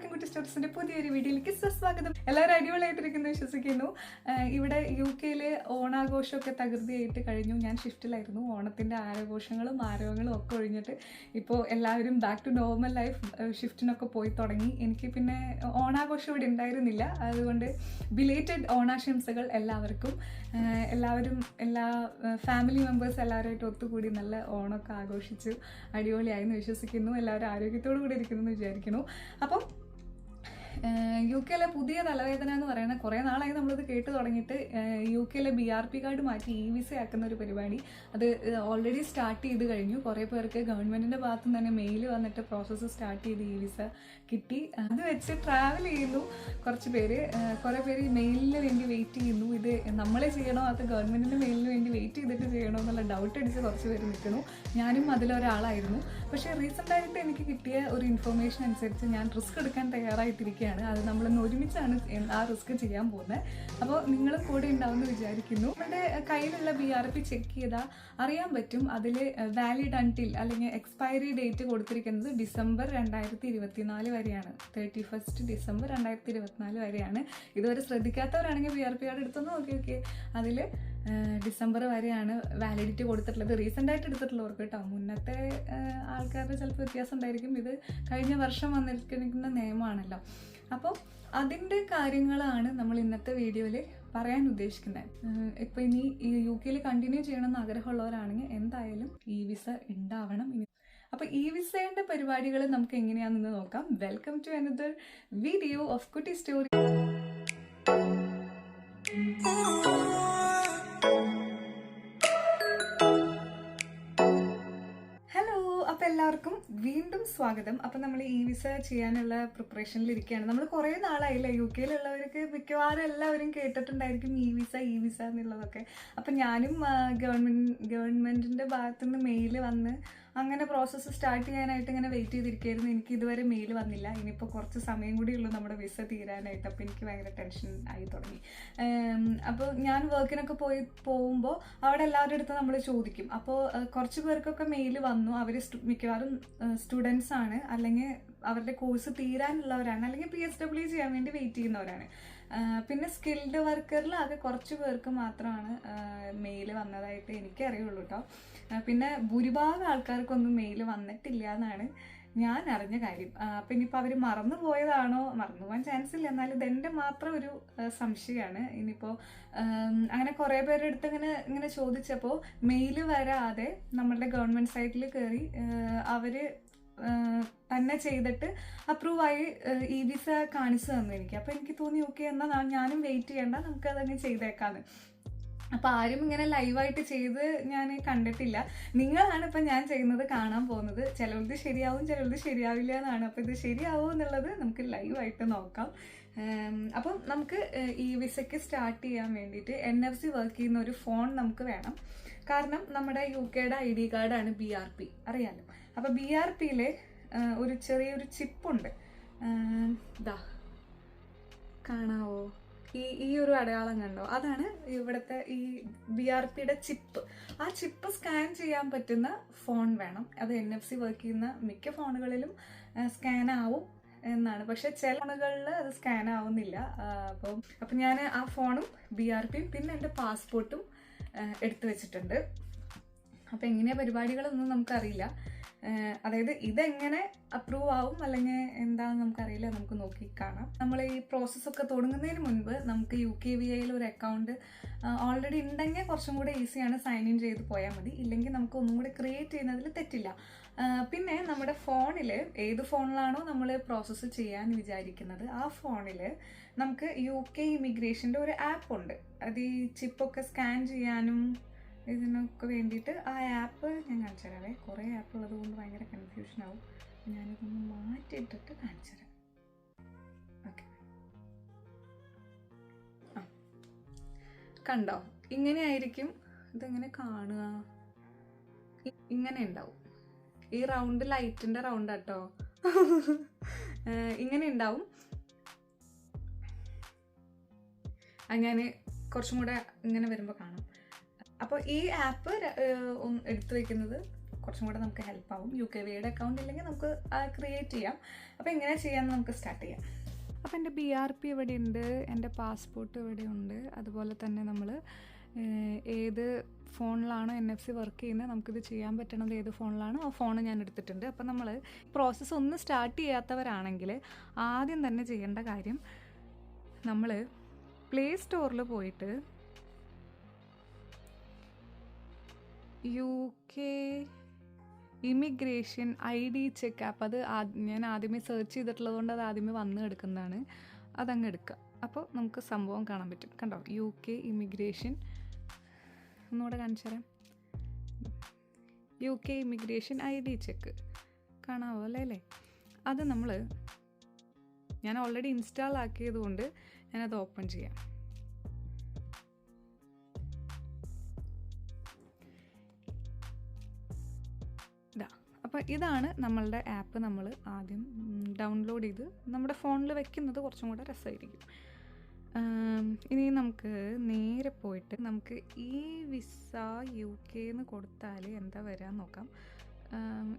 എല്ലാവർക്കും കുട്ടി സ്റ്റോറീസിന്റെ പുതിയൊരു വീഡിയോയിലേക്ക് സ്വാഗതം. എല്ലാവരും അടിപൊളിയായിട്ടിരിക്കുന്നു വിശ്വസിക്കുന്നു. ഇവിടെ UK ഓണാഘോഷമൊക്കെ തകൃതിയായിട്ട് കഴിഞ്ഞു. ഞാൻ ഷിഫ്റ്റിലായിരുന്നു. ഓണത്തിന്റെ ആഘോഷങ്ങളും ആരവങ്ങളും ഒക്കെ ഒഴിഞ്ഞിട്ട് ഇപ്പോൾ എല്ലാവരും ബാക്ക് ടു നോർമൽ ലൈഫ് ഷിഫ്റ്റിനൊക്കെ പോയി തുടങ്ങി. എനിക്ക് പിന്നെ ഓണാഘോഷം ഇവിടെ ഉണ്ടായിരുന്നില്ല. അതുകൊണ്ട് ബിലേറ്റഡ് ഓണാശംസകൾ എല്ലാവർക്കും. എല്ലാവരും എല്ലാ ഫാമിലി മെമ്പേഴ്സ് എല്ലാവരുമായിട്ട് ഒത്തുകൂടി നല്ല ഓണമൊക്കെ ആഘോഷിച്ചു അടിപൊളിയായെന്ന് വിശ്വസിക്കുന്നു. എല്ലാവരും ആരോഗ്യത്തോടു കൂടി ഇരിക്കുന്നു എന്ന് വിചാരിക്കുന്നു. അപ്പം UK പുതിയ തലവേദന എന്ന് പറയുന്നത് കുറേ നാളായി നമ്മളിത് കേട്ട് തുടങ്ങിയിട്ട് UK BRP കാർഡ് മാറ്റി വിസ ആക്കുന്ന ഒരു പരിപാടി അത് ഓൾറെഡി സ്റ്റാർട്ട് ചെയ്ത് കഴിഞ്ഞു. കുറേ പേർക്ക് ഗവൺമെൻറ്റിൻ്റെ ഭാഗത്തു നിന്ന് തന്നെ മെയിൽ വന്നിട്ട് പ്രോസസ്സ് സ്റ്റാർട്ട് ചെയ്ത് വിസ കിട്ടി. അത് വെച്ച് ട്രാവൽ ചെയ്യുന്നു കുറച്ച് പേര്. കുറേ പേര് ഈ മെയിലിന് വേണ്ടി വെയിറ്റ് ചെയ്യുന്നു. ഇത് നമ്മളെ ചെയ്യണോ അത് ഗവൺമെൻറ്റിൻ്റെ മെയിലിന് വേണ്ടി വെയിറ്റ് ചെയ്തിട്ട് ചെയ്യണോ എന്നുള്ള ഡൗട്ട് അടിച്ച് കുറച്ച് പേര് നിൽക്കുന്നു. ഞാനും അതിലൊരാളായിരുന്നു. പക്ഷേ റീസെൻ്റായിട്ട് എനിക്ക് കിട്ടിയ ഒരു ഇൻഫർമേഷൻ അനുസരിച്ച് ഞാൻ റിസ്ക് എടുക്കാൻ തയ്യാറായിട്ടിരിക്കുകയാണ്. അത് നമ്മളിന്ന് ഒരുമിച്ചാണ് ആ റിസ്ക് ചെയ്യാൻ പോകുന്നത്. അപ്പോൾ നിങ്ങളും കൂടെ ഉണ്ടാവുമെന്ന് വിചാരിക്കുന്നു. നമ്മുടെ കയ്യിലുള്ള BRP ചെക്ക് ചെയ്താൽ അറിയാൻ പറ്റും. അതിൽ വാലിഡ് അൺടിൽ അല്ലെങ്കിൽ എക്സ്പയറി ഡേറ്റ് കൊടുത്തിരിക്കുന്നത് ഡിസംബർ 2024 വരെയാണ്. 31 ഡിസംബർ 2024 വരെയാണ്. ഇതുവരെ ശ്രദ്ധിക്കാത്തവരാണെങ്കിൽ BRP കാർഡ് എടുത്തൊന്ന് നോക്കി. അതിൽ ഡിസംബർ വരെയാണ് വാലിഡിറ്റി കൊടുത്തിട്ടുള്ളത്. റീസെൻ്റ് ആയിട്ട് എടുത്തിട്ടുള്ളവർക്ക് കേട്ടോ. മുന്നത്തെ ആൾക്കാരുടെ ചിലപ്പോൾ വ്യത്യാസം ഉണ്ടായിരിക്കും. ഇത് കഴിഞ്ഞ വർഷം വന്നിരിക്കുന്ന നിയമമാണല്ലോ. അപ്പോൾ അതിൻ്റെ കാര്യങ്ങളാണ് നമ്മൾ ഇന്നത്തെ വീഡിയോയിൽ പറയാൻ ഉദ്ദേശിക്കുന്നത്. ഇപ്പോൾ ഇനി UK കണ്ടിന്യൂ ചെയ്യണമെന്ന് ആഗ്രഹമുള്ളവരാണെങ്കിൽ എന്തായാലും വിസ ഉണ്ടാവണം. അപ്പോൾ വിസയുടെ പരിപാടികൾ നമുക്ക് എങ്ങനെയാണെന്ന് നോക്കാം. Welcome to another video of Kutty story. അപ്പോൾ എല്ലാവർക്കും വീണ്ടും സ്വാഗതം. അപ്പം നമ്മൾ വിസ ചെയ്യാനുള്ള പ്രിപ്പറേഷനിൽ ഇരിക്കുകയാണ്. നമ്മൾ കുറേ നാളായില്ല. UK മിക്കവാറും എല്ലാവരും കേട്ടിട്ടുണ്ടായിരിക്കും ഈ വിസ എന്നുള്ളതൊക്കെ. അപ്പം ഞാനും ഗവൺമെൻറ്റിൻ്റെ ഭാഗത്തുനിന്ന് മെയിൽ വന്ന് അങ്ങനെ പ്രോസസ്സ് സ്റ്റാർട്ട് ചെയ്യാനായിട്ട് ഇങ്ങനെ വെയിറ്റ് ചെയ്തിരിക്കുകയായിരുന്നു. എനിക്ക് ഇതുവരെ മെയിൽ വന്നില്ല. ഇനിയിപ്പോൾ കുറച്ച് സമയം കൂടി ഉള്ളൂ നമ്മുടെ വിസ തീരാനായിട്ട്. അപ്പോൾ എനിക്ക് ഭയങ്കര ടെൻഷൻ ആയി തുടങ്ങി. അപ്പോൾ ഞാൻ വർക്കിനൊക്കെ പോകുമ്പോൾ അവിടെ എല്ലാവരുടെ അടുത്ത് നമ്മൾ ചോദിക്കും. അപ്പോൾ കുറച്ച് പേർക്കൊക്കെ മെയിൽ വന്നു. അവർ മിക്കവാറും സ്റ്റുഡൻസ് ആണ്, അല്ലെങ്കിൽ അവരുടെ കോഴ്സ് തീരാനുള്ളവരാണ്, അല്ലെങ്കിൽ PSW ചെയ്യാൻ വേണ്ടി വെയിറ്റ് ചെയ്യുന്നവരാണ്. പിന്നെ സ്കിൽഡ് വർക്കറിൽ ആകെ കുറച്ച് പേർക്ക് മാത്രമാണ് മെയിൽ വന്നതായിട്ട് എനിക്കറിയുള്ളൂ കേട്ടോ. പിന്നെ ഭൂരിഭാഗം ആൾക്കാർക്കൊന്നും മെയിൽ വന്നിട്ടില്ല എന്നാണ് ഞാൻ അറിഞ്ഞ കാര്യം. അപ്പം ഇനിയിപ്പോൾ അവർ മറന്നു പോയതാണോ? മറന്നു പോകാൻ ചാൻസ് ഇല്ല. എന്നാലും ഇതെൻ്റെ മാത്രം ഒരു സംശയമാണ്. ഇനിയിപ്പോൾ അങ്ങനെ കുറേ പേരുടെ അടുത്ത് ഇങ്ങനെ ചോദിച്ചപ്പോൾ മെയിൽ വരാതെ നമ്മളുടെ ഗവൺമെൻറ് സൈറ്റിൽ കയറി അവർ തന്നെ ചെയ്തിട്ട് അപ്രൂവ് ആയി വിസ കാണിച്ചു തന്നു എനിക്ക്. അപ്പോൾ എനിക്ക് തോന്നി ഓക്കെ എന്നാൽ ഞാനും വെയിറ്റ് ചെയ്യണ്ട, നമുക്കതങ്ങ് ചെയ്തേക്കാന്ന്. അപ്പോൾ ആരും ഇങ്ങനെ ലൈവായിട്ട് ചെയ്ത് ഞാൻ കണ്ടിട്ടില്ല. നിങ്ങളാണ് ഇപ്പം ഞാൻ ചെയ്യുന്നത് കാണാൻ പോകുന്നത്. ചിലത് ശരിയാവും, ചിലത് ശരിയാവില്ല എന്നാണ്. അപ്പോൾ ഇത് ശരിയാവും എന്നുള്ളത് നമുക്ക് ലൈവായിട്ട് നോക്കാം. അപ്പം നമുക്ക് വിസയ്ക്ക് സ്റ്റാർട്ട് ചെയ്യാൻ വേണ്ടിയിട്ട് NFC വർക്ക് ചെയ്യുന്ന ഒരു ഫോൺ നമുക്ക് വേണം. കാരണം നമ്മുടെ UK ID കാർഡാണ് BRP, അറിയാലോ. അപ്പോൾ BRPയിൽ ഒരു ചെറിയൊരു ചിപ്പുണ്ട്. ഇതാ കാണാവോ? ഈ ഒരു അടയാളം കണ്ടോ? അതാണ് ഇവിടുത്തെ BRPയുടെ ചിപ്പ്. ആ ചിപ്പ് സ്കാൻ ചെയ്യാൻ പറ്റുന്ന ഫോൺ വേണം. അത് NFC വർക്ക് ചെയ്യുന്ന മിക്ക ഫോണുകളിലും സ്കാൻ ആവും എന്നാണ്. പക്ഷെ ചില ഫോണുകളിൽ അത് സ്കാൻ ആവുന്നില്ല. അപ്പം ഞാൻ ആ ഫോണും BRPയും പിന്നെ എൻ്റെ പാസ്പോർട്ടും എടുത്തു വെച്ചിട്ടുണ്ട്. അപ്പം എങ്ങനെയാണ് പരിപാടികളൊന്നും നമുക്കറിയില്ല. അതായത് ഇതെങ്ങനെ അപ്രൂവ് ആവും അല്ലെങ്കിൽ എന്താണെന്ന് നമുക്കറിയില്ല. നമുക്ക് നോക്കി കാണാം. നമ്മൾ ഈ പ്രോസസ്സൊക്കെ തുടങ്ങുന്നതിന് മുൻപ് നമുക്ക് UKVIയിൽ ഒരു അക്കൗണ്ട് ഓൾറെഡി ഉണ്ടെങ്കിൽ കുറച്ചും കൂടെ ഈസിയാണ്. സൈൻ ഇൻ ചെയ്ത് പോയാൽ മതി. ഇല്ലെങ്കിൽ നമുക്ക് ഒന്നും കൂടെ ക്രിയേറ്റ് ചെയ്യുന്നതിൽ തെറ്റില്ല. പിന്നെ നമ്മുടെ ഫോണിൽ ഏത് ഫോണിലാണോ നമ്മൾ പ്രോസസ്സ് ചെയ്യാൻ വിചാരിക്കുന്നത് ആ ഫോണിൽ നമുക്ക് UK ഇമിഗ്രേഷൻ്റെ ഒരു ആപ്പ് ഉണ്ട്. അത് ഈ ചിപ്പൊക്കെ സ്കാൻ ചെയ്യാനും ഇതിനൊക്കെ വേണ്ടിയിട്ട് ആ ആപ്പ് ഞാൻ കാണിച്ചു തരാവേ. കുറേ ആപ്പ് ഉള്ളത് കൊണ്ട് ഭയങ്കര കൺഫ്യൂഷൻ ആവും. ഞാനിതൊന്ന് മാറ്റിയിട്ടിട്ട് കാണിച്ചു തരാം. ഓക്കെ, കണ്ടോ? ഇങ്ങനെയായിരിക്കും ഇതെങ്ങനെ കാണുക. ഇങ്ങനെ ഉണ്ടാവും. ഈ റൗണ്ട് ലൈറ്റിൻ്റെ റൗണ്ട് കേട്ടോ. ഇങ്ങനെ ഉണ്ടാവും. ഞാൻ കുറച്ചും കൂടെ ഇങ്ങനെ വരുമ്പോൾ കാണാം. അപ്പോൾ ഈ ആപ്പ് എടുത്തു വയ്ക്കുന്നത് കുറച്ചും കൂടെ നമുക്ക് ഹെൽപ്പ് ആവും. UKVAയുടെ അക്കൗണ്ട് ഇല്ലെങ്കിൽ നമുക്ക് ക്രിയേറ്റ് ചെയ്യാം. അപ്പോൾ എങ്ങനെ ചെയ്യാമെന്ന് നമുക്ക് സ്റ്റാർട്ട് ചെയ്യാം. അപ്പോൾ എൻ്റെ BRP ഇവിടെയുണ്ട്, എൻ്റെ പാസ്പോർട്ട് ഇവിടെയുണ്ട്. അതുപോലെ തന്നെ നമ്മൾ ഏത് ഫോണിലാണോ NFC വർക്ക് ചെയ്യുന്നത്, നമുക്കിത് ചെയ്യാൻ പറ്റണത് ഏത് ഫോണിലാണോ ആ ഫോൺ ഞാൻ എടുത്തിട്ടുണ്ട്. അപ്പോൾ നമ്മൾ പ്രോസസ്സ് ഒന്ന് സ്റ്റാർട്ട് ചെയ്യാത്തവരാണെങ്കിൽ ആദ്യം തന്നെ ചെയ്യേണ്ട കാര്യം, നമ്മൾ പ്ലേ സ്റ്റോറിൽ പോയിട്ട് UK immigration ID check app, അത് ഞാൻ ആദ്യമേ സെർച്ച് ചെയ്തിട്ടുള്ളത് കൊണ്ട് അത് ആദ്യമേ വന്ന് എടുക്കുന്നതാണ്, അതങ്ങ് എടുക്കുക. അപ്പോൾ നമുക്ക് സംഭവം കാണാൻ പറ്റും. കണ്ടോ, UK ഇമിഗ്രേഷൻ, ഒന്നുകൂടെ കാണിച്ചു തരാം. UK ഇമിഗ്രേഷൻ ID ചെക്ക് കാണാമോ അല്ലേ? അത് ഞാൻ ഓൾറെഡി ഇൻസ്റ്റാൾ ആക്കിയത് കൊണ്ട് ഞാനത് ഓപ്പൺ ചെയ്യാം. അപ്പോൾ ഇതാണ് നമ്മളുടെ ആപ്പ്. നമ്മൾ ആദ്യം ഡൗൺലോഡ് ചെയ്ത് നമ്മുടെ ഫോണിൽ വെക്കുന്നത് കുറച്ചും കൂടെ രസമായിരിക്കും. ഇനി നമുക്ക് നേരെ പോയിട്ട് നമുക്ക് ഈ വിസ UK എന്ന് കൊടുത്താൽ എന്താ വരാൻ നോക്കാം.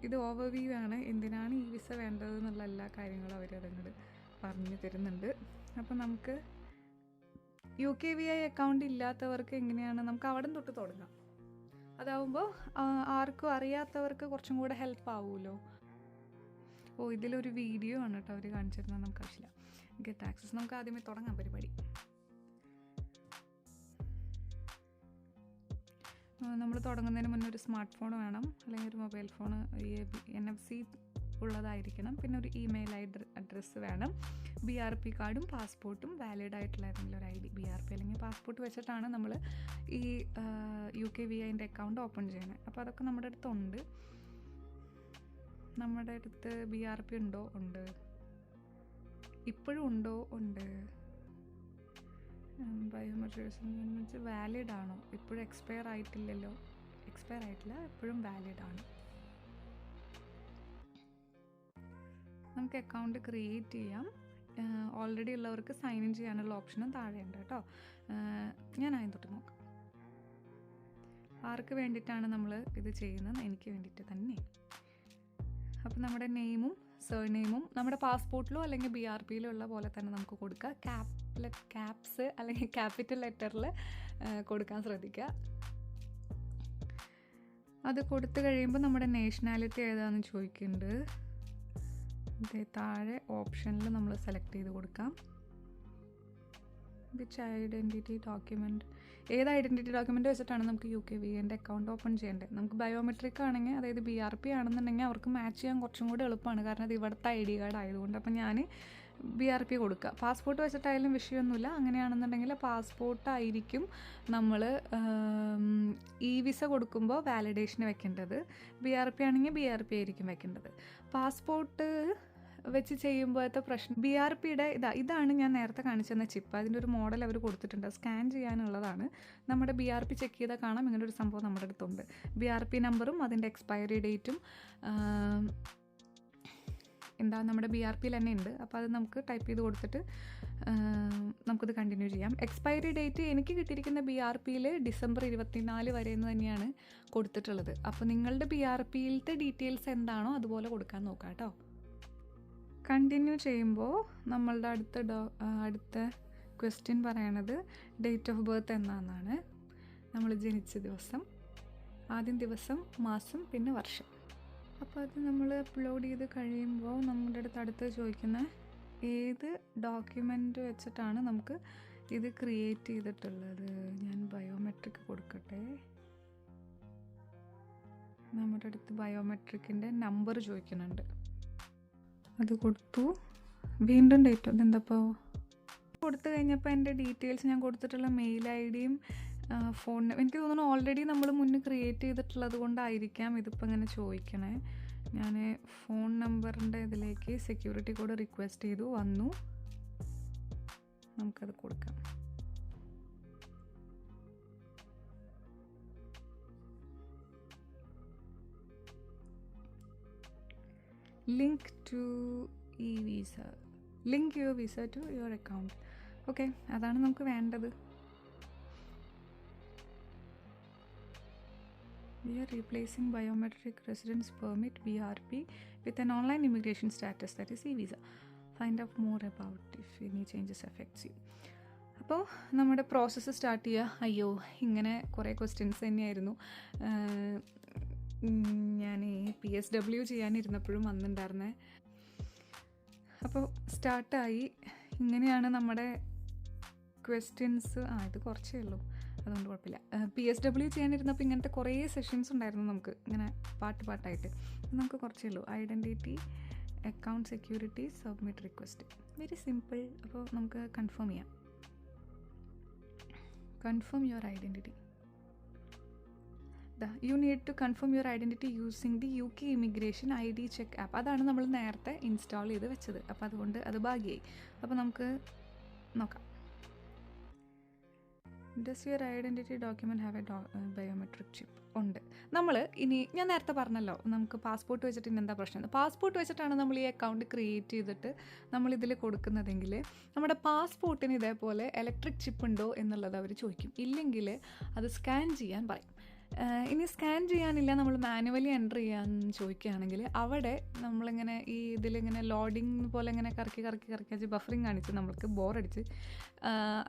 ഇത് ഓവർവ്യൂ ആണ്, എന്തിനാണ് ഈ വിസ വേണ്ടത് എന്നുള്ള എല്ലാ കാര്യങ്ങളും അവരതങ്ങോട്ട് പറഞ്ഞു തരുന്നുണ്ട്. അപ്പോൾ നമുക്ക് UKVI അക്കൗണ്ട് ഇല്ലാത്തവർക്ക് എങ്ങനെയാണ്, നമുക്ക് അവിടെ തൊട്ട് തുടങ്ങാം. അതാവുമ്പോൾ ആർക്കും അറിയാത്തവർക്ക് കുറച്ചും കൂടെ ഹെൽപ്പ് ആവുമല്ലോ. ഇതിലൊരു വീഡിയോ ആണ് കേട്ടോ അവർ കാണിച്ചിരുന്നത്, നമുക്ക് ആവശ്യമില്ല. ഗെറ്റ് ആക്സസ്, നമുക്ക് ആദ്യമേ തുടങ്ങാം പരിപാടി. നമ്മൾ തുടങ്ങുന്നതിന് മുന്നേ ഒരു സ്മാർട്ട് ഫോൺ വേണം, അല്ലെങ്കിൽ ഒരു മൊബൈൽ ഫോൺ NFC ഉള്ളതായിരിക്കണം. പിന്നെ ഒരു ഇമെയിൽ അഡ്രസ്സ് വേണം. BRP കാർഡും പാസ്പോർട്ടും വാലിഡ് ആയിട്ടുള്ള ഏതെങ്കിലും ഒരു ID, BRP അല്ലെങ്കിൽ പാസ്പോർട്ട് വെച്ചിട്ടാണ് നമ്മൾ ഈ UKVIൻ്റെ അക്കൗണ്ട് ഓപ്പൺ ചെയ്യുന്നത്. അപ്പോൾ അതൊക്കെ നമ്മുടെ അടുത്തുണ്ട്. നമ്മുടെ അടുത്ത് BRP ഉണ്ടോ? ഉണ്ട്. ഇപ്പോഴും ഉണ്ടോ? ഉണ്ട്. ബയോമെട്രിക്സ് വാലിഡ് ആണോ? ഇപ്പോഴും എക്സ്പയർ ആയിട്ടില്ലല്ലോ. എക്സ്പയർ ആയിട്ടില്ല, ഇപ്പോഴും വാലിഡ് ആണ്. നമുക്ക് അക്കൗണ്ട് ക്രിയേറ്റ് ചെയ്യാം. ഓൾറെഡി ഉള്ളവർക്ക് സൈൻ ഇൻ ചെയ്യാനുള്ള ഓപ്ഷനും താഴെയുണ്ട് കേട്ടോ. ഞാൻ അതിന് തൊട്ട് നോക്കാം. ആർക്ക് വേണ്ടിയിട്ടാണ് നമ്മൾ ഇത് ചെയ്യുന്നത്? എനിക്ക് വേണ്ടിയിട്ട് തന്നെ. അപ്പോൾ നമ്മുടെ നെയിമും സർനെയിമും നമ്മുടെ പാസ്പോർട്ടിലോ അല്ലെങ്കിൽ BRPയിലോ ഉള്ള പോലെ തന്നെ നമുക്ക് കൊടുക്കുക. ക്യാപ്സ് അല്ലെങ്കിൽ ക്യാപിറ്റൽ ലെറ്ററിൽ കൊടുക്കാൻ ശ്രദ്ധിക്കുക. അത് കൊടുത്തു കഴിയുമ്പോൾ നമ്മുടെ നാഷണാലിറ്റി ഏതാണെന്ന് ചോദിക്കുന്നുണ്ട്. താഴെ ഓപ്ഷനിൽ നമ്മൾ സെലക്ട് ചെയ്ത് കൊടുക്കാം. വിച്ച് ഐഡൻറ്റിറ്റി ഡോക്യുമെൻറ്റ്, ഏത് ഐഡൻറ്റിറ്റി ഡോക്യുമെൻറ്റ് വെച്ചിട്ടാണ് നമുക്ക് UKVIൻ്റെ അക്കൗണ്ട് ഓപ്പൺ ചെയ്യേണ്ടത്. നമുക്ക് ബയോമെട്രിക് ആണെങ്കിൽ, അതായത് BRP ആണെന്നുണ്ടെങ്കിൽ അവർക്ക് മാച്ച് ചെയ്യാൻ കുറച്ചും കൂടി എളുപ്പമാണ്, കാരണം അത് ഇവിടുത്തെ ID കാർഡ് ആയതുകൊണ്ട്. അപ്പം ഞാൻ BRP കൊടുക്കുക. പാസ്പോർട്ട് വെച്ചിട്ടായാലും വിഷയമൊന്നുമില്ല. അങ്ങനെയാണെന്നുണ്ടെങ്കിൽ പാസ്പോർട്ടായിരിക്കും നമ്മൾ വിസ കൊടുക്കുമ്പോൾ വാലിഡേഷന് വെക്കേണ്ടത്. BRP ആണെങ്കിൽ BRP ആയിരിക്കും വെക്കേണ്ടത്. പാസ്പോർട്ട് വെച്ച് ചെയ്യുമ്പോഴത്തെ പ്രശ്നം, BRPയുടെ ഇതാണ് ഞാൻ നേരത്തെ കാണിച്ചെന്ന ചിപ്പ്. അതിൻ്റെ ഒരു മോഡൽ അവർ കൊടുത്തിട്ടുണ്ട്, സ്കാൻ ചെയ്യാനുള്ളതാണ്. നമ്മുടെ BRP ചെക്ക് ചെയ്താൽ കാണാം ഇങ്ങനെ ഒരു സംഭവം നമ്മുടെ അടുത്തുണ്ട്. BRP നമ്പറും അതിൻ്റെ എക്സ്പയറി ഡേറ്റും നമ്മുടെ BRPയിൽ തന്നെ ഉണ്ട്. അപ്പോൾ അത് നമുക്ക് ടൈപ്പ് ചെയ്ത് കൊടുത്തിട്ട് നമുക്കത് കണ്ടിന്യൂ ചെയ്യാം. എക്സ്പയറി ഡേറ്റ് എനിക്ക് കിട്ടിയിരിക്കുന്ന BRPയിൽ ഡിസംബർ 24 വരെ എന്ന് തന്നെയാണ് കൊടുത്തിട്ടുള്ളത്. അപ്പോൾ നിങ്ങളുടെ BRPയിലത്തെ ഡീറ്റെയിൽസ് എന്താണോ അതുപോലെ കൊടുക്കാൻ നോക്കാം കേട്ടോ. കണ്ടിന്യൂ ചെയ്യുമ്പോൾ നമ്മളുടെ അടുത്ത ക്വസ്റ്റ്യൻ പറയണത് ഡേറ്റ് ഓഫ് ബർത്ത് എന്നാണ്. നമ്മൾ ജനിച്ച ദിവസം, ആദ്യം ദിവസം, മാസം, പിന്നെ വർഷം. അപ്പോൾ അത് നമ്മൾ അപ്ലോഡ് ചെയ്ത് കഴിയുമ്പോൾ നമ്മുടെ അടുത്ത് ചോദിക്കുന്ന ഏത് ഡോക്യുമെൻ്റ് വെച്ചിട്ടാണ് നമുക്ക് ഇത് ക്രിയേറ്റ് ചെയ്തിട്ടുള്ളത്. ഞാൻ ബയോമെട്രിക് കൊടുക്കട്ടെ. നമ്മുടെ അടുത്ത് ബയോമെട്രിക്കിൻ്റെ നമ്പർ ചോദിക്കുന്നുണ്ട്, അത് കൊടുത്തു. വീണ്ടും ഡേറ്റ്, ഇതെന്തപ്പോൾ കൊടുത്തു കഴിഞ്ഞപ്പോൾ എൻ്റെ ഡീറ്റെയിൽസ് ഞാൻ കൊടുത്തിട്ടുള്ള മെയിൽ ID-യും ഫോൺ, എനിക്ക് തോന്നുന്നു ഓൾറെഡി നമ്മൾ മുന്നേ ക്രിയേറ്റ് ചെയ്തിട്ടുള്ളത് കൊണ്ടായിരിക്കാം ഇതിപ്പോൾ ഇങ്ങനെ ചോദിക്കണേ. ഞാൻ ഫോൺ നമ്പറിൻ്റെ ഇതിലേക്ക് സെക്യൂരിറ്റി കോഡ് റിക്വസ്റ്റ് ചെയ്തു, വന്നു. നമുക്കത് കൊടുക്കാം. Link to e-visa, link your visa to your account. Okay, അതാണ് നമുക്ക് വേണ്ടത്. We are replacing biometric residence permit BRP with an online immigration status, that is e-visa. Find out more about if any changes affects you. അപ്പോൾ നമ്മുടെ process start ചെയ്യുക. അയ്യോ, ഇങ്ങനെ കുറേ questions തന്നെയായിരുന്നു ഞാൻ ഈ PSW ചെയ്യാനിരുന്നപ്പോഴും വന്നിട്ടുണ്ടായിരുന്നേ. അപ്പോൾ സ്റ്റാർട്ടായി. ഇങ്ങനെയാണ് നമ്മുടെ ക്വസ്റ്റ്യൻസ്. ഇത് കുറച്ചേ ഉള്ളൂ, അതുകൊണ്ട് കുഴപ്പമില്ല. PSW ചെയ്യാനിരുന്നപ്പോൾ ഇങ്ങനത്തെ കുറേ സെഷൻസ് ഉണ്ടായിരുന്നു നമുക്ക്, ഇങ്ങനെ പാട്ടായിട്ട്. നമുക്ക് കുറച്ചേ ഉള്ളൂ. Identity, account security, submit request. Very simple. അപ്പോൾ നമുക്ക് കൺഫേം ചെയ്യാം. Confirm your identity. You need to confirm your identity using the UK immigration ID check app. അതാണ് നമ്മൾ നേരത്തെ ഇൻസ്റ്റാൾ ചെയ്ത് വെച്ചത്. അപ്പോൾ അതുകൊണ്ട് അത് ഭാഗ്യമായി. അപ്പോൾ നമുക്ക് നോക്കാം. Does your identity document have A biometric chip? ഉണ്ട്. നമ്മൾ ഇനി ഞാൻ നേരത്തെ പറഞ്ഞല്ലോ, നമുക്ക് പാസ്പോർട്ട് വെച്ചിട്ട് ഇനി എന്താ പ്രശ്നം. പാസ്പോർട്ട് വെച്ചിട്ടാണ് നമ്മൾ ഈ അക്കൗണ്ട് ക്രിയേറ്റ് ചെയ്തിട്ട് നമ്മളിതിൽ കൊടുക്കുന്നതെങ്കിൽ നമ്മുടെ പാസ്പോർട്ടിന് ഇതേപോലെ ഇലക്ട്രിക് ചിപ്പ് ഉണ്ടോ എന്നുള്ളത് അവർ ചോദിക്കും. ഇല്ലെങ്കിൽ അത് സ്കാൻ ചെയ്യാൻ പറയും. ഇനി സ്കാൻ ചെയ്യാനില്ല, നമ്മൾ മാനുവലി എൻ്റർ ചെയ്യാൻ ചോദിക്കുകയാണെങ്കിൽ അവിടെ നമ്മളിങ്ങനെ ഈ ഇതിലിങ്ങനെ ലോഡിങ് പോലെ ഇങ്ങനെ കറക്കി വെച്ച് ബഫറിങ് കാണിച്ച് നമ്മൾക്ക് ബോറടിച്ച്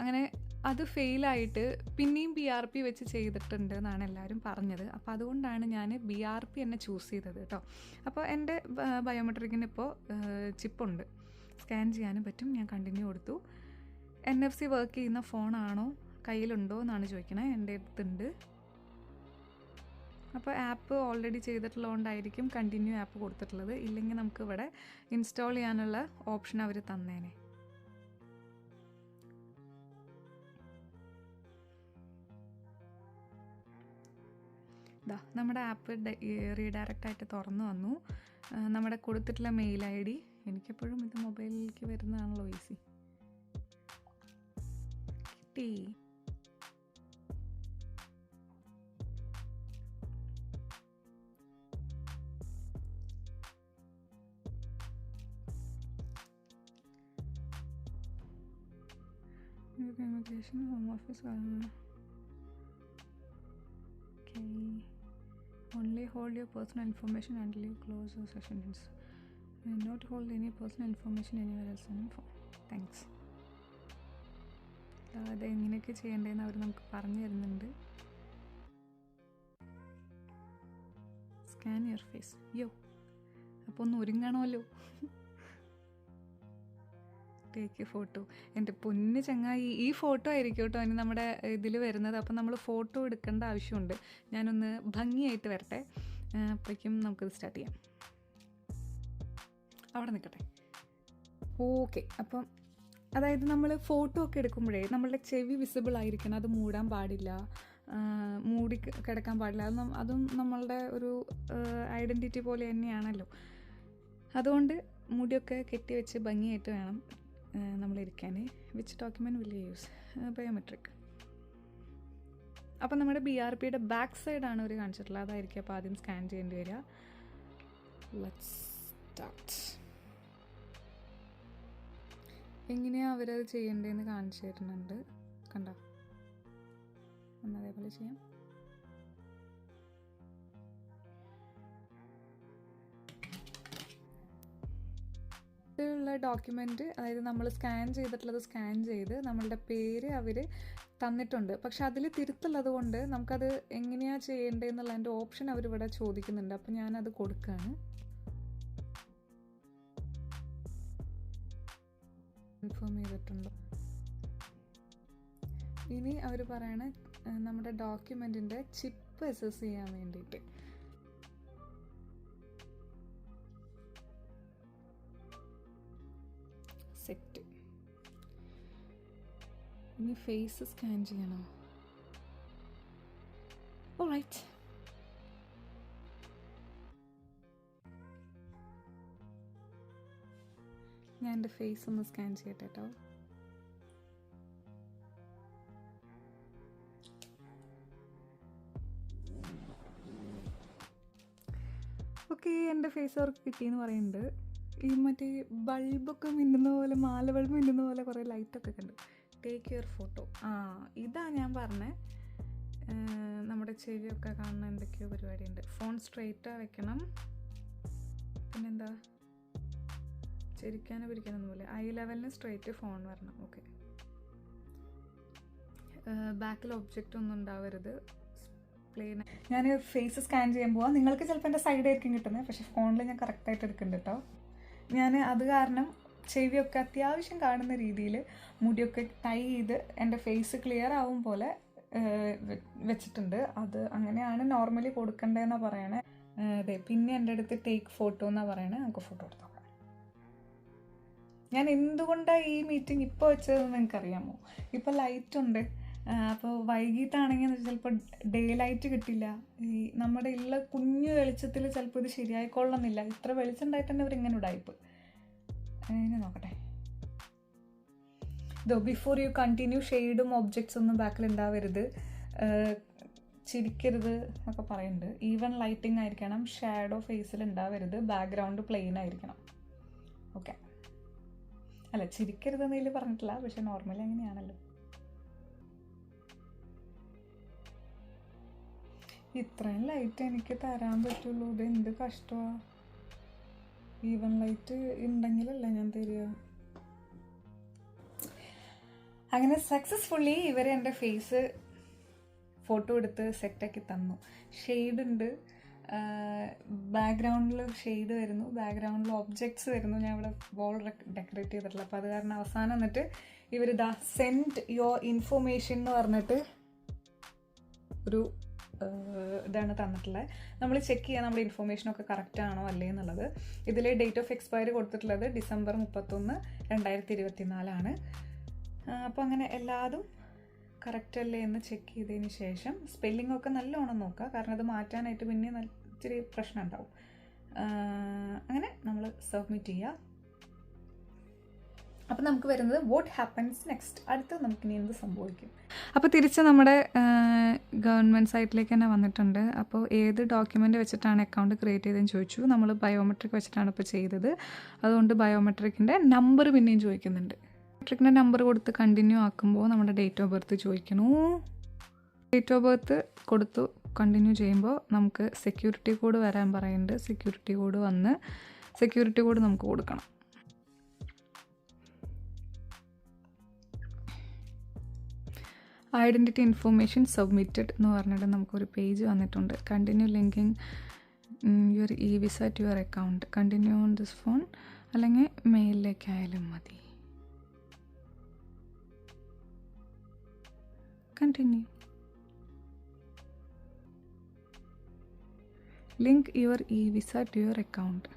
അങ്ങനെ അത് ഫെയിലായിട്ട് പിന്നെയും BRP വെച്ച് ചെയ്തിട്ടുണ്ട് എന്നാണ് എല്ലാവരും പറഞ്ഞത്. അപ്പോൾ അതുകൊണ്ടാണ് ഞാൻ BRP തന്നെ ചൂസ് ചെയ്തത് കേട്ടോ. അപ്പോൾ എൻ്റെ ബയോമെട്രിക്കിന് ഇപ്പോൾ ചിപ്പുണ്ട്, സ്കാൻ ചെയ്യാനും പറ്റും. ഞാൻ കണ്ടിന്യൂ കൊടുത്തു. NFC വർക്ക് ചെയ്യുന്ന ഫോണാണോ കയ്യിലുണ്ടോ എന്നാണ് ചോദിക്കണേ. എൻ്റെ അടുത്തുണ്ട്. അപ്പോൾ ആപ്പ് ഓൾറെഡി ചെയ്തിട്ടുള്ളതുകൊണ്ടായിരിക്കും കണ്ടിന്യൂ ആപ്പ് കൊടുത്തിട്ടുള്ളത്. ഇല്ലെങ്കിൽ നമുക്ക് ഇവിടെ ഇൻസ്റ്റാൾ ചെയ്യാനുള്ള ഓപ്ഷൻ അവർ തന്നേനെ. നമ്മുടെ ആപ്പ് റീഡയറക്റ്റ് ആയിട്ട് തുറന്നു വന്നു. നമ്മുടെ കൊടുത്തിട്ടുള്ള മെയിൽ ID, എനിക്കെപ്പോഴും ഇത് മൊബൈലിലേക്ക് വരുന്നതാണല്ലോ ഈസി. കിട്ടി. Immigration, Home Office. Okay. Only hold your personal information until you close your sessions. Not hold any personal information anywhere else in phone. Thanks. അത് എങ്ങനെയൊക്കെ ചെയ്യേണ്ടതെന്ന് അവർ നമുക്ക് പറഞ്ഞു തരുന്നുണ്ട്. Scan your face. അപ്പോൾ ഒന്ന് ഒരുങ്ങണമല്ലോ. Take photo. എൻ്റെ പൊന്ന് ചങ്ങായി, ഈ ഫോട്ടോ ആയിരിക്കും കേട്ടോ ഇനി നമ്മുടെ ഇതിൽ വരുന്നത്. അപ്പം നമ്മൾ ഫോട്ടോ എടുക്കേണ്ട ആവശ്യമുണ്ട്. ഞാനൊന്ന് ഭംഗിയായിട്ട് വരട്ടെ, അപ്പോഴേക്കും നമുക്കത് സ്റ്റാർട്ട് ചെയ്യാം. അവിടെ നിൽക്കട്ടെ. ഓക്കെ. അപ്പം അതായത് നമ്മൾ ഫോട്ടോ ഒക്കെ എടുക്കുമ്പോഴേ നമ്മളുടെ ചെവി വിസിബിൾ ആയിരിക്കണം. അത് മൂടാൻ പാടില്ല, മൂടി കിടക്കാൻ പാടില്ല. അതും നമ്മളുടെ ഒരു ഐഡൻറ്റിറ്റി പോലെ തന്നെയാണല്ലോ. അതുകൊണ്ട് മുടിയൊക്കെ കെട്ടി വെച്ച് ഭംഗിയായിട്ട് വേണം നമ്മളിരിക്കാൻ. Which document will use? Biometric. അപ്പം നമ്മുടെ BRPയുടെ ബാക്ക് സൈഡാണ് അവർ കാണിച്ചിട്ടുള്ളത്. അതായിരിക്കും അപ്പോൾ ആദ്യം സ്കാൻ ചെയ്യേണ്ടി വരിക. Let's start. എങ്ങനെയാണ് അവരത് ചെയ്യേണ്ടതെന്ന് കാണിച്ചു തരുന്നുണ്ട്. കണ്ടോ? അതേപോലെ ചെയ്യാം. ഉള്ള ഡോക്യുമെൻറ്റ്, അതായത് നമ്മൾ സ്കാൻ ചെയ്തിട്ടുള്ളത് സ്കാൻ ചെയ്ത് നമ്മളുടെ പേര് അവർ തന്നിട്ടുണ്ട്. പക്ഷെ അതിൽ തിരുത്തുള്ളത് കൊണ്ട് നമുക്കത് എങ്ങനെയാണ് ചെയ്യേണ്ടതെന്നുള്ളതിൻ്റെ ഓപ്ഷൻ അവരിവിടെ ചോദിക്കുന്നുണ്ട്. അപ്പോൾ ഞാനത് കൊടുക്കുകയാണ്. കൺഫേം ചെയ്തിട്ടുണ്ടോ? ഇനി അവർ പറയണ നമ്മുടെ ഡോക്യുമെൻറ്റിൻ്റെ ചിപ്പ് അസസ് ചെയ്യാൻ വേണ്ടിയിട്ട്. സെറ്റ്. ഇനി ഫേസ് സ്കാൻ ചെയ്യണോ? ഓൾറൈറ്റ്. ഞാൻ എൻ്റെ ഫേസ് ഒന്ന് സ്കാൻ ചെയ്യട്ടെ കേട്ടോ. ഓക്കെ, എൻ്റെ ഫേസ് അവർക്ക് കിട്ടിയെന്ന് പറയുന്നുണ്ട്. ഈ മറ്റേ ബൾബൊക്കെ മിന്നുന്ന പോലെ, മാല ബൾബ് മിന്നുന്ന പോലെ കുറേ ലൈറ്റൊക്കെ ഉണ്ട്. Take your photo. ഇതാ ഞാൻ പറഞ്ഞത് നമ്മുടെ ചെവിയൊക്കെ കാണുന്ന എന്തൊക്കെയോ പരിപാടിയുണ്ട്. ഫോൺ സ്ട്രെയിറ്റാ വെക്കണം. പിന്നെന്താ, ചിരിക്കാനോ പിരിക്കാനൊന്നുമില്ല. ഐ ലെവലിന് സ്ട്രെയിറ്റ് ഫോൺ വരണം. ഓക്കെ. ബാക്കിൽ ഒബ്ജക്റ്റ് ഒന്നും ഉണ്ടാവരുത്. പ്ലെയിൻ. ഞാൻ ഫേസ് സ്കാൻ ചെയ്യാൻ പോവാം. നിങ്ങൾക്ക് ചിലപ്പോൾ എൻ്റെ സൈഡായിരിക്കും കിട്ടുന്നത്, പക്ഷേ ഫോണിൽ ഞാൻ കറക്റ്റായിട്ട് എടുക്കുന്നുണ്ട് കേട്ടോ. ഞാൻ അത് കാരണം ചെവിയൊക്കെ അത്യാവശ്യം കാണുന്ന രീതിയിൽ മുടിയൊക്കെ ടൈ ചെയ്ത് എൻ്റെ ഫേസ് ക്ലിയർ ആവും പോലെ വെച്ചിട്ടുണ്ട്. അത് അങ്ങനെയാണ് നോർമലി കൊടുക്കേണ്ടതെന്നാണ് പറയണേ. അതെ, പിന്നെ എൻ്റെ അടുത്ത് ടേക്ക് ഫോട്ടോ എന്നാണ് പറയണേ. നമുക്ക് ഫോട്ടോ എടുത്തോക്കാം. ഞാൻ എന്തുകൊണ്ടാണ് ഈ മീറ്റിംഗ് ഇപ്പോൾ വെച്ചതെന്ന് നിങ്ങൾക്കറിയാമോ? ഇപ്പോൾ ലൈറ്റുണ്ട്. അപ്പോൾ വൈകിട്ടാണെങ്കിൽ ചിലപ്പോൾ ഡേ ലൈറ്റ് കിട്ടില്ല. ഈ നമ്മുടെ ഉള്ള കുഞ്ഞു വെളിച്ചത്തിൽ ചിലപ്പോൾ ഇത് ശരിയായിക്കൊള്ളുന്നില്ല. ഇത്ര വെളിച്ചം ഉണ്ടായിട്ട് തന്നെ ഇവരിങ്ങനെ ഉടായിപ്പ്. ഇനി നോക്കട്ടെ. ഇതോ, ബിഫോർ യു കണ്ടിന്യൂ ഷെയ്ഡും ഒബ്ജക്ട്സ് ഒന്നും ബാക്കിൽ ഉണ്ടാവരുത്, ചിരിക്കരുത് എന്നൊക്കെ പറയുന്നുണ്ട്. ഈവൻ ലൈറ്റിംഗ് ആയിരിക്കണം, ഷാഡോ ഫേസിൽ ഉണ്ടാവരുത്, ബാക്ക്ഗ്രൗണ്ട് പ്ലെയിൻ ആയിരിക്കണം. ഓക്കെ. അല്ല, ചിരിക്കരുത് എന്നതിൽ പറഞ്ഞിട്ടില്ല, പക്ഷെ നോർമലി അങ്ങനെയാണല്ലോ. ഇത്രയും ലൈറ്റ് എനിക്ക് തരാൻ പറ്റുള്ളൂ. ഇത് എന്ത് കഷ്ടമാണ്. ഈവൻ ലൈറ്റ് ഉണ്ടെങ്കിലല്ല ഞാൻ തരിക. അങ്ങനെ സക്സസ്ഫുള്ളി ഇവർ എൻ്റെ ഫേസ് ഫോട്ടോ എടുത്ത് സെറ്റാക്കി തന്നു. ഷെയ്ഡ് ഉണ്ട്, ബാക്ക്ഗ്രൗണ്ടിൽ ഷെയ്ഡ് വരുന്നു, ബാക്ക്ഗ്രൗണ്ടിൽ ഒബ്ജക്ട്സ് വരുന്നു. ഞാൻ ഇവിടെ വോൾ ഡെക്കറേറ്റ് ചെയ്തിട്ടില്ല. അപ്പോൾ അത് കാരണം അവസാനം എന്നിട്ട് ഇവരിതാ സെൻഡ് യുവർ ഇൻഫോർമേഷൻ എന്ന് പറഞ്ഞിട്ട് ഒരു ഇതാണ് തന്നിട്ടുള്ളത്. നമ്മൾ ചെക്ക് ചെയ്യാൻ നമ്മുടെ ഇൻഫോർമേഷനൊക്കെ കറക്റ്റ് ആണോ അല്ലേ എന്നുള്ളത്. ഇതിൽ ഡേറ്റ് ഓഫ് എക്സ്പയറി കൊടുത്തിട്ടുള്ളത് ഡിസംബർ 31, 2024. അപ്പോൾ അങ്ങനെ എല്ലാതും കറക്റ്റ് അല്ലേ എന്ന് ചെക്ക് ചെയ്തതിന് ശേഷം സ്പെല്ലിംഗ് ഒക്കെ നല്ലോണം നോക്കുക, കാരണം അത് മാറ്റാനായിട്ട് പിന്നെ ഇച്ചിരി പ്രശ്നം ഉണ്ടാവും. അങ്ങനെ നമ്മൾ സബ്മിറ്റ് ചെയ്യുക. അപ്പോൾ നമുക്ക് വരുന്നത് വാട്ട് ഹാപ്പൻസ് നെക്സ്റ്റ്. അടുത്ത് നമുക്കിനി എന്ത് സംഭവിക്കും. അപ്പോൾ തിരിച്ച് നമ്മുടെ ഗവൺമെൻറ് സൈറ്റിലേക്ക് തന്നെ വന്നിട്ടുണ്ട്. അപ്പോൾ ഏത് ഡോക്യുമെൻ്റ് വെച്ചിട്ടാണ് അക്കൗണ്ട് ക്രിയേറ്റ് ചെയ്തതെന്ന് ചോദിച്ചു. നമ്മൾ ബയോമെട്രിക് വെച്ചിട്ടാണ് ഇപ്പോൾ ചെയ്തത്. അതുകൊണ്ട് ബയോമെട്രിക്കിൻ്റെ നമ്പർ പിന്നെയും ചോദിക്കുന്നുണ്ട്. ബയോമെട്രിക്കിൻ്റെ നമ്പർ കൊടുത്ത് കണ്ടിന്യൂ ആക്കുമ്പോൾ നമ്മുടെ ഡേറ്റ് ഓഫ് ബർത്ത് ചോദിക്കണു. ഡേറ്റ് ഓഫ് ബർത്ത് കൊടുത്തു കണ്ടിന്യൂ ചെയ്യുമ്പോൾ നമുക്ക് സെക്യൂരിറ്റി കോഡ് വരാൻ പറയുന്നുണ്ട്. സെക്യൂരിറ്റി കോഡ് വന്ന് സെക്യൂരിറ്റി കോഡ് നമുക്ക് കൊടുക്കണം. ഐഡൻറ്റിറ്റി ഇൻഫോർമേഷൻ സബ്മിറ്റഡ് എന്ന് പറഞ്ഞിട്ട് നമുക്കൊരു പേജ് വന്നിട്ടുണ്ട്. Continue linking your e visa to your account. Continue on this phone, അല്ലെങ്കിൽ മെയിലിലേക്കായാലും മതി. Continue. Link your e visa to your account.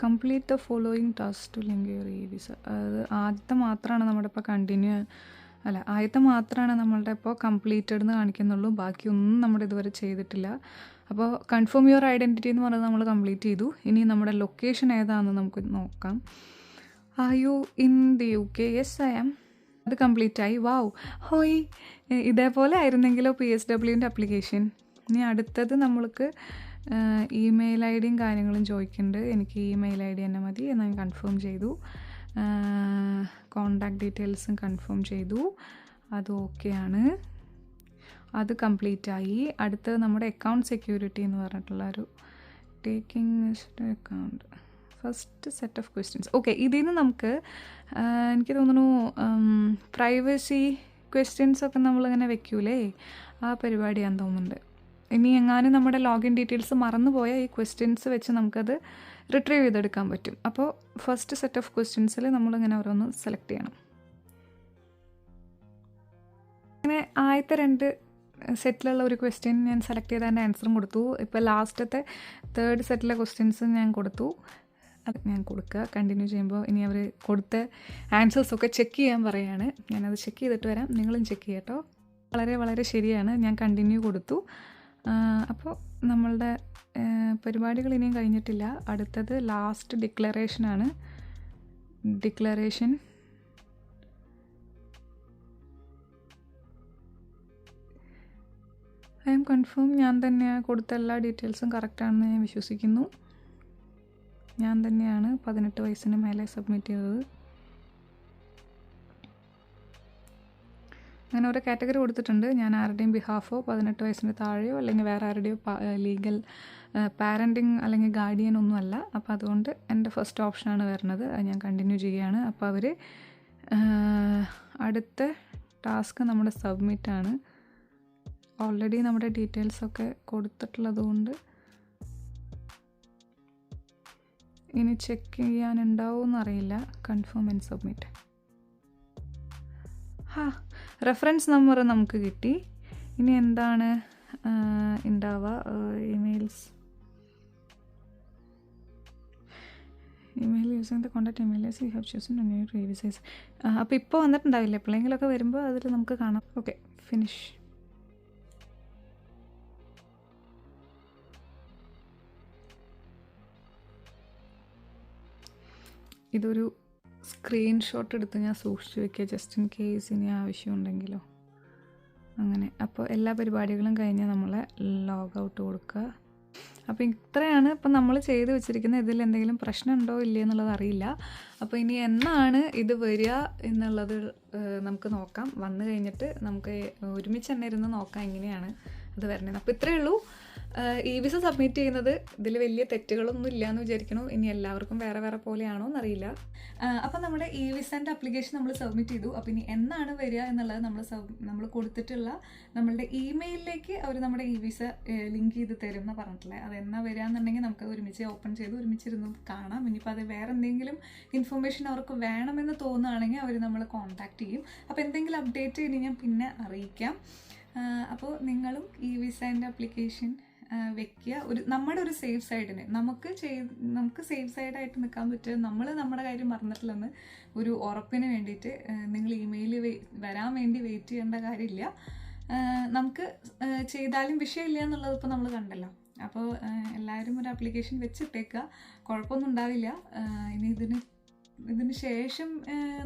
Complete the following task to link your e visa. അത് ആദ്യത്തെ മാത്രമാണ് നമ്മുടെ ഇപ്പോൾ കണ്ടിന്യൂ ആദ്യത്തെ മാത്രമാണ് നമ്മളുടെ ഇപ്പോൾ കംപ്ലീറ്റഡ് എന്ന് കാണിക്കുന്നുള്ളൂ. ബാക്കിയൊന്നും നമ്മുടെ ഇതുവരെ ചെയ്തിട്ടില്ല. അപ്പോൾ കൺഫേം യുവർ ഐഡൻറ്റിറ്റി എന്ന് പറയുന്നത് നമ്മൾ കംപ്ലീറ്റ് ചെയ്തു. ഇനി നമ്മുടെ ലൊക്കേഷൻ ഏതാണെന്ന് നമുക്ക് നോക്കാം. Are you in the UK? Yes I am. അത് കംപ്ലീറ്റ് ആയി. വാവ്, ഹോയ്. ഇതേപോലെ ആയിരുന്നെങ്കിലോ PSWൻ്റെ അപ്ലിക്കേഷൻ. ഇനി അടുത്തത് നമ്മൾക്ക് ഇമെയിൽ ഐഡിയും കാര്യങ്ങളും ചോദിക്കുന്നുണ്ട്. എനിക്ക് ഇമെയിൽ ID തന്നെ മതി എന്ന് ഞാൻ കൺഫേം ചെയ്തു. കോണ്ടാക്ട് ഡീറ്റെയിൽസും കൺഫേം ചെയ്തു. അത് ഓക്കെയാണ്. അത് കംപ്ലീറ്റ് ആയി. അടുത്തത് നമ്മുടെ അക്കൗണ്ട് സെക്യൂരിറ്റി എന്ന് പറഞ്ഞിട്ടുള്ളൊരു taking account first set of questions. Okay, ഇതിൽ നിന്ന് നമുക്ക് എനിക്ക് തോന്നുന്നു പ്രൈവസി ക്വസ്റ്റ്യൻസൊക്കെ നമ്മളിങ്ങനെ വെക്കൂലേ, ആ പരിപാടിയാന്ന് തോന്നുന്നുണ്ട്. ഇനി എങ്ങാനും നമ്മുടെ ലോഗിൻ ഡീറ്റെയിൽസ് മറന്നുപോയാൽ ഈ ക്വസ്റ്റ്യൻസ് വെച്ച് നമുക്കത് റിട്രീവ് ചെയ്തെടുക്കാൻ പറ്റും. അപ്പോൾ ഫസ്റ്റ് സെറ്റ് ഓഫ് ക്വസ്റ്റ്യൻസിൽ നമ്മളിങ്ങനെ ഓരോന്ന് സെലക്ട് ചെയ്യണം. അങ്ങനെ ആദ്യത്തെ 2 സെറ്റിലുള്ള ഒരു ക്വസ്റ്റ്യൻ ഞാൻ സെലക്ട് ചെയ്ത് അതിൻ്റെ ആൻസറും കൊടുത്തു. ഇപ്പോൾ ലാസ്റ്റത്തെ 3rd സെറ്റിലെ ക്വസ്റ്റ്യൻസ് ഞാൻ കൊടുത്തു. അത് ഞാൻ കൊടുക്കുക. കണ്ടിന്യൂ ചെയ്യുമ്പോൾ ഇനി അവർ കൊടുത്ത ആൻസേഴ്സൊക്കെ ചെക്ക് ചെയ്യാൻ പറയുകയാണ്. ഞാനത് ചെക്ക് ചെയ്തിട്ട് വരാം, നിങ്ങളും ചെക്ക് ചെയ്യട്ടോ. വളരെ വളരെ ശരിയാണ്. ഞാൻ കണ്ടിന്യൂ കൊടുത്തു. അപ്പോൾ നമ്മളുടെ പരിപാടികൾ ഇനിയും കഴിഞ്ഞിട്ടില്ല. അടുത്തത് ലാസ്റ്റ് ഡിക്ലറേഷനാണ്. Declaration I'm confirm. ഞാൻ തന്നെ കൊടുത്ത എല്ലാ ഡീറ്റെയിൽസും കറക്റ്റാണെന്ന് ഞാൻ വിശ്വസിക്കുന്നു. ഞാൻ തന്നെയാണ് 18 വയസ്സിന് മേലെ സബ്മിറ്റ് ചെയ്തത്. അങ്ങനെ ഓരോ കാറ്റഗറി കൊടുത്തിട്ടുണ്ട്. ഞാൻ ആരുടെയും ബിഹാഫോ 18 വയസ്സിന് താഴെയോ അല്ലെങ്കിൽ വേറെ ആരുടെയോ ലീഗൽ പാരൻറ്റിങ് അല്ലെങ്കിൽ ഗാർഡിയൻ ഒന്നും അല്ല. അപ്പോൾ അതുകൊണ്ട് എൻ്റെ ഫസ്റ്റ് ഓപ്ഷനാണ് വരുന്നത്. അത് ഞാൻ കണ്ടിന്യൂ ചെയ്യുകയാണ്. അപ്പോൾ അവർ അടുത്ത ടാസ്ക് നമ്മുടെ സബ്മിറ്റാണ്. ഓൾറെഡി നമ്മുടെ ഡീറ്റെയിൽസൊക്കെ കൊടുത്തിട്ടുള്ളത് കൊണ്ട് ഇനി ചെക്ക് ചെയ്യാനുണ്ടാവുമെന്ന് അറിയില്ല. Confirm and submit. Reference number നമുക്ക് കിട്ടി. ഇനി എന്താണ് ഉണ്ടാവുക? Email using the contact email address you have chosen to new revise. അപ്പോൾ ഇപ്പോൾ വന്നിട്ടുണ്ടാവില്ല, എപ്പോഴെങ്കിലുമൊക്കെ വരുമ്പോൾ അതിൽ നമുക്ക് കാണാം. Okay, finish. ഇതൊരു സ്ക്രീൻഷോട്ട് എടുത്ത് ഞാൻ സൂക്ഷിച്ച് വെക്കുക, ജസ്റ്റ് ഇൻ കേസ് ഇനി ആവശ്യമുണ്ടെങ്കിലോ. അങ്ങനെ അപ്പോൾ എല്ലാ പരിപാടികളും കഴിഞ്ഞ് നമ്മൾ ലോഗ് ഔട്ട് കൊടുക്കുക. അപ്പോൾ ഇത്രയാണ് ഇപ്പം നമ്മൾ ചെയ്ത് വെച്ചിരിക്കുന്നത്. ഇതിൽ എന്തെങ്കിലും പ്രശ്നമുണ്ടോ ഇല്ലേ എന്നുള്ളത് അറിയില്ല. അപ്പോൾ ഇനി എന്നാണ് ഇത് വരിക എന്നുള്ളത് നമുക്ക് നോക്കാം. വന്നു കഴിഞ്ഞിട്ട് നമുക്ക് ഒരുമിച്ച് തന്നെ ഇരുന്ന് നോക്കാം എങ്ങനെയാണ് അത് വരണത്. അപ്പോൾ ഇത്രയേ ഉള്ളൂ. ഈ വിസ സബ്മിറ്റ് ചെയ്യുന്നത് ഇതിൽ വലിയ തെറ്റുകളൊന്നും ഇല്ല എന്ന് വിചാരിക്കണു. ഇനി എല്ലാവർക്കും വേറെ വേറെ പോലെയാണോ എന്നറിയില്ല. അപ്പോൾ നമ്മുടെ ഈ വിസൻ്റെ അപ്ലിക്കേഷൻ നമ്മൾ സബ്മിറ്റ് ചെയ്തു. അപ്പോൾ ഇനി എന്നാണ് വരിക എന്നുള്ളത് നമ്മൾ കൊടുത്തിട്ടുള്ള നമ്മളുടെ ഇമെയിലിലേക്ക് അവർ നമ്മുടെ ഈ വിസ ലിങ്ക് ചെയ്ത് തരും എന്ന് പറഞ്ഞിട്ടില്ലേ. അത് എന്നാ വരിക എന്നുണ്ടെങ്കിൽ നമുക്കത് ഒരുമിച്ച് ഓപ്പൺ ചെയ്ത് ഒരുമിച്ചിരുന്ന് കാണാം. ഇനിയിപ്പോൾ അത് വേറെ എന്തെങ്കിലും ഇൻഫർമേഷൻ അവർക്ക് വേണമെന്ന് തോന്നുകയാണെങ്കിൽ അവർ നമ്മൾ കോൺടാക്റ്റ് ചെയ്യും. അപ്പോൾ എന്തെങ്കിലും അപ്ഡേറ്റ് ഇനി ഞാൻ പിന്നെ അറിയിക്കാം. അപ്പോൾ നിങ്ങളും ഈ വിസേൻ്റെ അപ്ലിക്കേഷൻ വെക്കുക. നമ്മുടെ ഒരു സേഫ് സൈഡിന് നമുക്ക് സേഫ് സൈഡായിട്ട് നിൽക്കാൻ പറ്റുക. നമ്മൾ നമ്മുടെ കാര്യം മറന്നിട്ടില്ലെന്ന് ഒരു ഉറപ്പിന് വേണ്ടിയിട്ട് നിങ്ങൾ ഇമെയിൽ വരാൻ വേണ്ടി വെയിറ്റ് ചെയ്യേണ്ട കാര്യമില്ല. നമുക്ക് ചെയ്താലും വിഷയമില്ല എന്നുള്ളത് ഇപ്പോൾ നമ്മൾ കണ്ടല്ലോ. അപ്പോൾ എല്ലാവരും ഒരു ആപ്ലിക്കേഷൻ വെച്ചിട്ടേക്കുക, കുഴപ്പമൊന്നും ഉണ്ടാവില്ല. ഇനി ഇതിന് ശേഷം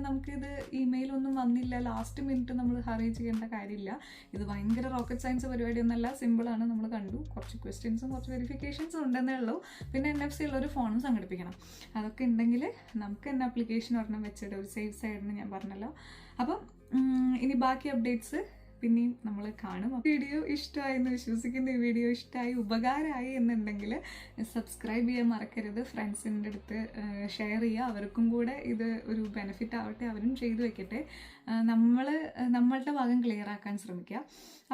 നമുക്കിത് ഇമെയിലൊന്നും വന്നില്ല, ലാസ്റ്റ് മിനിറ്റ് നമ്മൾ ഹറി ചെയ്യേണ്ട കാര്യമില്ല. ഇത് ഭയങ്കര റോക്കറ്റ് സയൻസ് പരിപാടിയൊന്നുമല്ല, സിമ്പിളാണ്. നമ്മൾ കണ്ടു, കുറച്ച് ക്വസ്റ്റ്യൻസും കുറച്ച് വെരിഫിക്കേഷൻസും ഉണ്ടെന്നേ ഉള്ളൂ. പിന്നെ NFC ഉള്ളൊരു ഫോണും സംഘടിപ്പിക്കണം. അതൊക്കെ ഉണ്ടെങ്കിൽ നമുക്ക് തന്നെ ആപ്ലിക്കേഷൻ ഒരെണ്ണം വെച്ചിട്ട് ഒരു സേഫ് സൈഡിന് ഞാൻ പറഞ്ഞല്ലോ. അപ്പം ഇനി ബാക്കി അപ്ഡേറ്റ്സ് പിന്നെയും നമ്മൾ കാണും. വീഡിയോ ഇഷ്ടമായി എന്ന് വിശ്വസിക്കുന്ന, ഈ വീഡിയോ ഇഷ്ടമായി ഉപകാരമായി എന്നുണ്ടെങ്കിൽ സബ്സ്ക്രൈബ് ചെയ്യാൻ മറക്കരുത്. ഫ്രണ്ട്സിൻ്റെ അടുത്ത് ഷെയർ ചെയ്യുക, അവർക്കും കൂടെ ഇത് ഒരു ബെനിഫിറ്റ് ആവട്ടെ, അവരും ചെയ്തു വെക്കട്ടെ. നമ്മളുടെ ഭാഗം ക്ലിയർ ആക്കാൻ ശ്രമിക്കുക.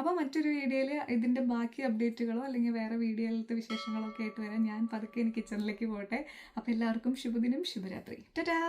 അപ്പോൾ മറ്റൊരു വീഡിയോയിൽ ഇതിൻ്റെ ബാക്കി അപ്ഡേറ്റുകളോ അല്ലെങ്കിൽ വേറെ വീഡിയോയിലത്തെ വിശേഷങ്ങളോ ഒക്കെ ആയിട്ട് വരാം. ഞാൻ പതുക്കെ കിച്ചണിലേക്ക് പോകട്ടെ. അപ്പോൾ എല്ലാവർക്കും ശുഭദിനം, ശുഭരാത്രി. ടാറ്റാ.